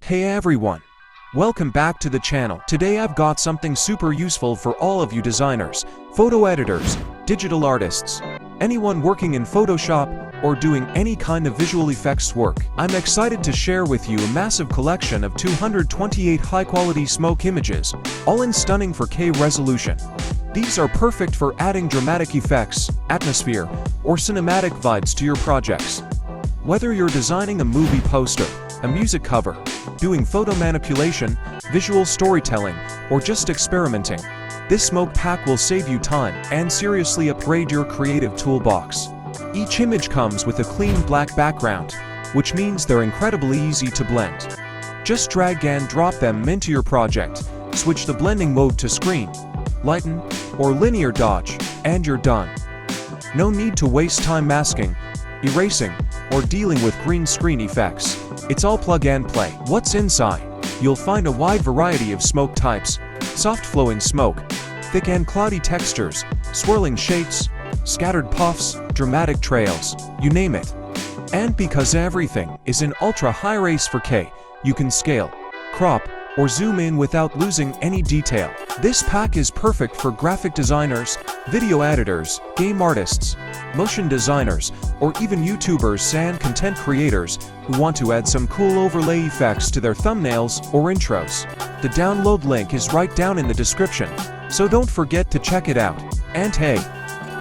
Hey everyone! Welcome back to the channel. Today I've got something super useful for all of you designers, photo editors, digital artists, anyone working in Photoshop or doing any kind of visual effects work. I'm excited to share with you a massive collection of 228 high-quality smoke images, all in stunning 4K resolution. These are perfect for adding dramatic effects, atmosphere, or cinematic vibes to your projects. Whether you're designing a movie poster, a music cover, doing photo manipulation, visual storytelling, or just experimenting, this smoke pack will save you time and seriously upgrade your creative toolbox. Each image comes with a clean black background, which means they're incredibly easy to blend. Just drag and drop them into your project, switch the blending mode to screen, lighten, or linear dodge, and you're done. No need to waste time masking, erasing, or dealing with green screen effects. It's all plug and play. What's inside? You'll find a wide variety of smoke types: soft flowing smoke, thick and cloudy textures, swirling shapes, scattered puffs, dramatic trails, you name it. And because everything is in ultra-high res 4K, you can scale, crop, or zoom in without losing any detail. This pack is perfect for graphic designers, video editors, game artists, motion designers, or even YouTubers and content creators who want to add some cool overlay effects to their thumbnails or intros. The download link is right down in the description, so don't forget to check it out. And hey,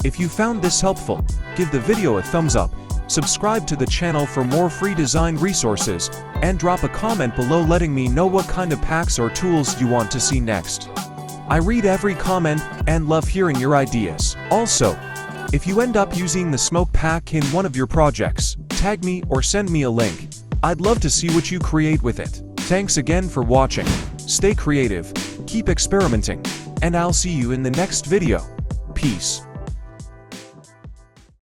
if you found this helpful, give the video a thumbs up, subscribe to the channel for more free design resources, and drop a comment below letting me know what kind of packs or tools you want to see next. I read every comment and love hearing your ideas. Also, if you end up using the smoke pack in one of your projects, tag me or send me a link. I'd love to see what you create with it. Thanks again for watching. Stay creative, keep experimenting, and I'll see you in the next video. Peace.